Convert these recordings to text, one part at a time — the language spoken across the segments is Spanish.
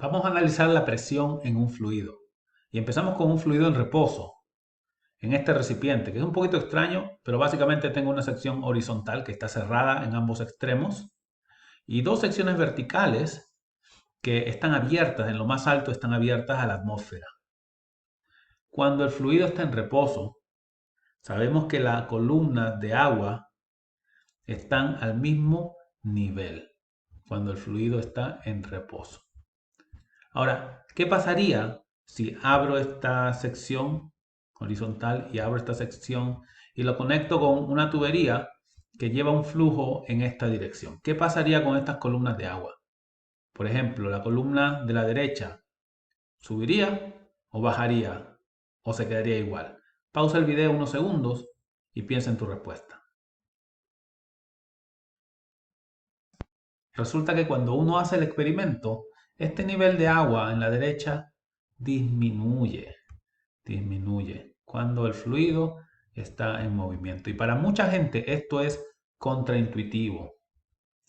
Vamos a analizar la presión en un fluido. Y empezamos con un fluido en reposo, en este recipiente, que es un poquito extraño, pero básicamente tengo una sección horizontal que está cerrada en ambos extremos y dos secciones verticales que están abiertas, en lo más alto están abiertas a la atmósfera. Cuando el fluido está en reposo, sabemos que las columnas de agua están al mismo nivel cuando el fluido está en reposo. Ahora, ¿qué pasaría si abro esta sección horizontal y abro esta sección y lo conecto con una tubería que lleva un flujo en esta dirección? ¿Qué pasaría con estas columnas de agua? Por ejemplo, la columna de la derecha subiría o bajaría o se quedaría igual. Pausa el video unos segundos y piensa en tu respuesta. Resulta que cuando uno hace el experimento, este nivel de agua en la derecha disminuye cuando el fluido está en movimiento. Y para mucha gente esto es contraintuitivo.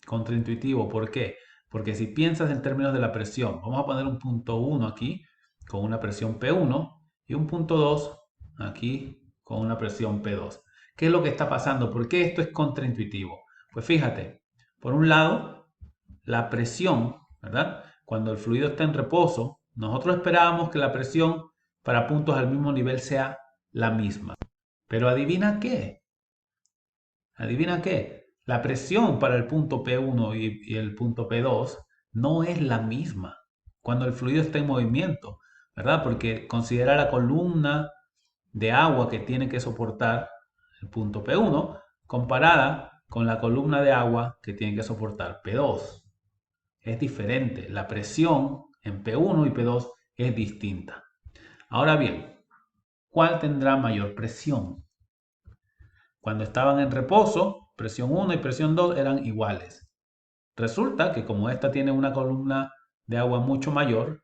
Contraintuitivo, ¿por qué? Porque si piensas en términos de la presión, vamos a poner un punto 1 aquí con una presión P1 y un punto 2 aquí con una presión P2. ¿Qué es lo que está pasando? ¿Por qué esto es contraintuitivo? Pues fíjate, por un lado, la presión, ¿verdad? Cuando el fluido está en reposo, nosotros esperábamos que la presión para puntos al mismo nivel sea la misma. Pero adivina qué, adivina qué, la presión para el punto P1 y el punto P2 no es la misma cuando el fluido está en movimiento, ¿verdad? Porque considera la columna de agua que tiene que soportar el punto P1 comparada con la columna de agua que tiene que soportar P2. Es diferente, la presión en P1 y P2 es distinta. Ahora bien, ¿cuál tendrá mayor presión? Cuando estaban en reposo, presión 1 y presión 2 eran iguales. Resulta que como esta tiene una columna de agua mucho mayor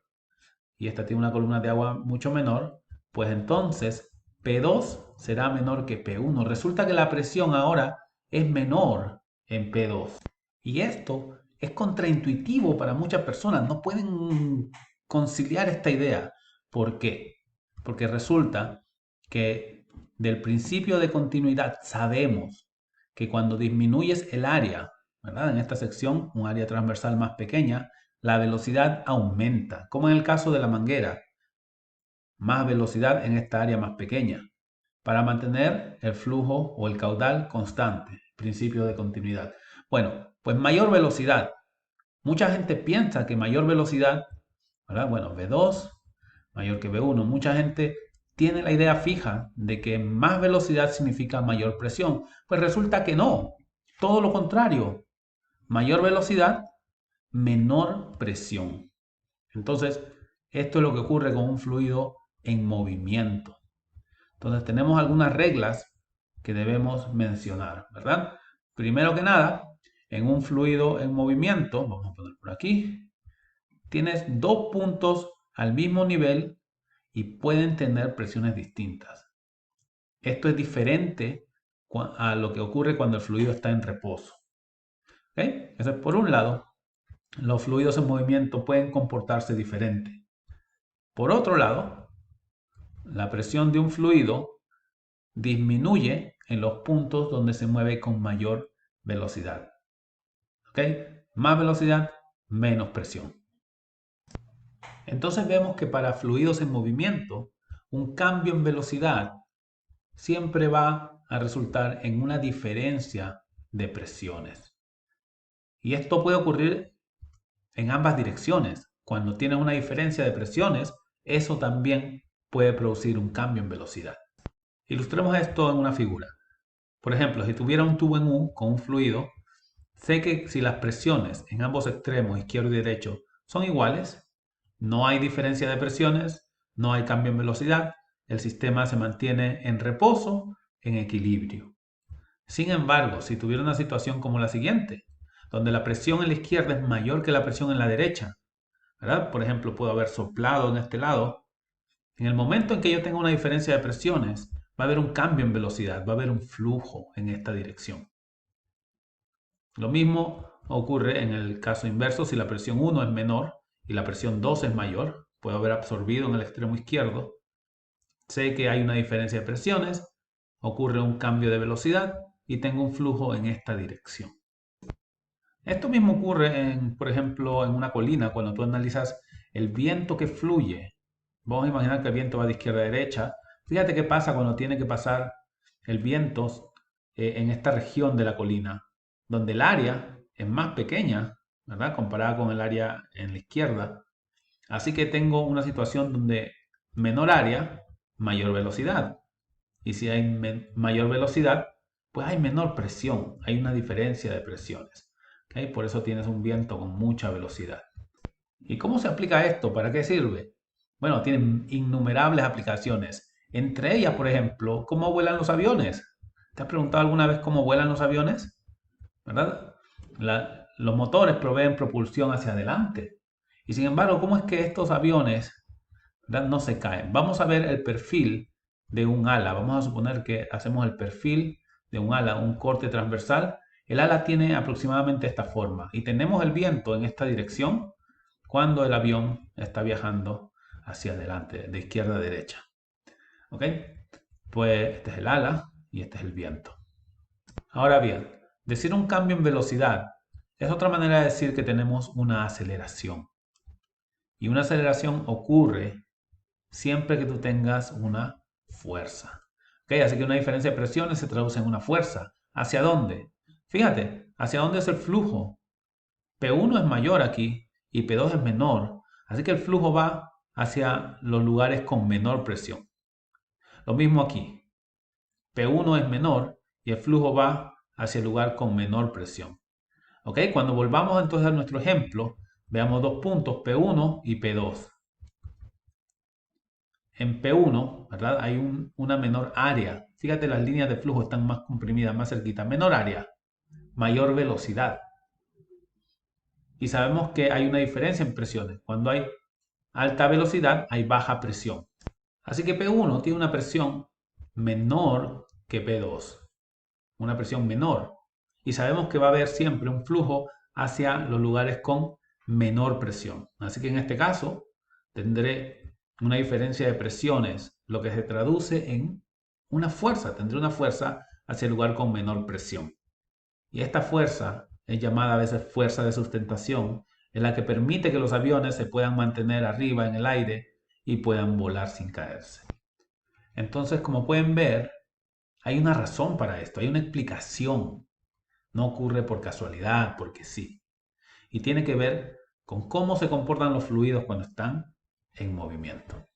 y esta tiene una columna de agua mucho menor, pues entonces P2 será menor que P1. Resulta que la presión ahora es menor en P2. Y esto es contraintuitivo para muchas personas. No pueden conciliar esta idea. ¿Por qué? Porque resulta que del principio de continuidad sabemos que cuando disminuyes el área, ¿verdad? En esta sección, un área transversal más pequeña, la velocidad aumenta, como en el caso de la manguera, más velocidad en esta área más pequeña, para mantener el flujo o el caudal constante, principio de continuidad. Bueno, pues mayor velocidad. Mucha gente piensa que mayor velocidad, ¿verdad? Bueno, V2 mayor que V1. Mucha gente tiene la idea fija de que más velocidad significa mayor presión. Pues resulta que no, todo lo contrario. Mayor velocidad, menor presión. Entonces, esto es lo que ocurre con un fluido en movimiento. Entonces, tenemos algunas reglas que debemos mencionar, ¿verdad? Primero que nada, en un fluido en movimiento, vamos a poner por aquí, tienes dos puntos al mismo nivel y pueden tener presiones distintas. Esto es diferente a lo que ocurre cuando el fluido está en reposo. ¿Okay? Eso es por un lado, los fluidos en movimiento pueden comportarse diferente. Por otro lado, la presión de un fluido disminuye en los puntos donde se mueve con mayor velocidad. ¿Ok? Más velocidad, menos presión. Entonces vemos que para fluidos en movimiento, un cambio en velocidad siempre va a resultar en una diferencia de presiones. Y esto puede ocurrir en ambas direcciones. Cuando tienes una diferencia de presiones, eso también puede producir un cambio en velocidad. Ilustremos esto en una figura. Por ejemplo, si tuviera un tubo en U con un fluido, sé que si las presiones en ambos extremos, izquierdo y derecho, son iguales, no hay diferencia de presiones, no hay cambio en velocidad, el sistema se mantiene en reposo, en equilibrio. Sin embargo, si tuviera una situación como la siguiente, donde la presión en la izquierda es mayor que la presión en la derecha, ¿verdad? Por ejemplo, puedo haber soplado en este lado. En el momento en que yo tenga una diferencia de presiones, va a haber un cambio en velocidad, va a haber un flujo en esta dirección. Lo mismo ocurre en el caso inverso si la presión 1 es menor y la presión 2 es mayor, puedo haber absorbido en el extremo izquierdo, sé que hay una diferencia de presiones, ocurre un cambio de velocidad y tengo un flujo en esta dirección. Esto mismo ocurre, por ejemplo, en una colina, cuando tú analizas el viento que fluye. Vamos a imaginar que el viento va de izquierda a derecha. Fíjate qué pasa cuando tiene que pasar el viento en esta región de la colina, donde el área es más pequeña, ¿verdad? Comparada con el área en la izquierda. Así que tengo una situación donde menor área, mayor velocidad. Y si hay mayor velocidad, pues hay menor presión, hay una diferencia de presiones. ¿Okay? Por eso tienes un viento con mucha velocidad. ¿Y cómo se aplica esto? ¿Para qué sirve? Bueno, tiene innumerables aplicaciones. Entre ellas, por ejemplo, ¿cómo vuelan los aviones? ¿Te has preguntado alguna vez cómo vuelan los aviones? ¿Verdad? Los motores proveen propulsión hacia adelante. Y sin embargo, ¿cómo es que estos aviones, ¿verdad?, no se caen? Vamos a ver el perfil de un ala. Vamos a suponer que hacemos el perfil de un ala, un corte transversal. El ala tiene aproximadamente esta forma y tenemos el viento en esta dirección cuando el avión está viajando hacia adelante, de izquierda a derecha. ¿Ok? Pues este es el ala y este es el viento. Ahora bien, decir un cambio en velocidad es otra manera de decir que tenemos una aceleración. Y una aceleración ocurre siempre que tú tengas una fuerza. ¿Okay? Así que una diferencia de presiones se traduce en una fuerza. ¿Hacia dónde? Fíjate, ¿hacia dónde es el flujo? P1 es mayor aquí y P2 es menor. Así que el flujo va hacia los lugares con menor presión. Lo mismo aquí. P1 es menor y el flujo va hacia el lugar con menor presión. ¿Ok? Cuando volvamos entonces a nuestro ejemplo, veamos dos puntos, P1 y P2. En P1, ¿verdad?, hay una menor área. Fíjate, las líneas de flujo están más comprimidas, más cerquitas. Menor área, mayor velocidad. Y sabemos que hay una diferencia en presiones. Cuando hay alta velocidad, hay baja presión. Así que P1 tiene una presión menor que P2. Una presión menor. Y sabemos que va a haber siempre un flujo hacia los lugares con menor presión. Así que en este caso tendré una diferencia de presiones, lo que se traduce en una fuerza. Tendré una fuerza hacia el lugar con menor presión. Y esta fuerza es llamada a veces fuerza de sustentación, es la que permite que los aviones se puedan mantener arriba en el aire y puedan volar sin caerse. Entonces, como pueden ver, hay una razón para esto, hay una explicación. No ocurre por casualidad, porque sí. Y tiene que ver con cómo se comportan los fluidos cuando están en movimiento.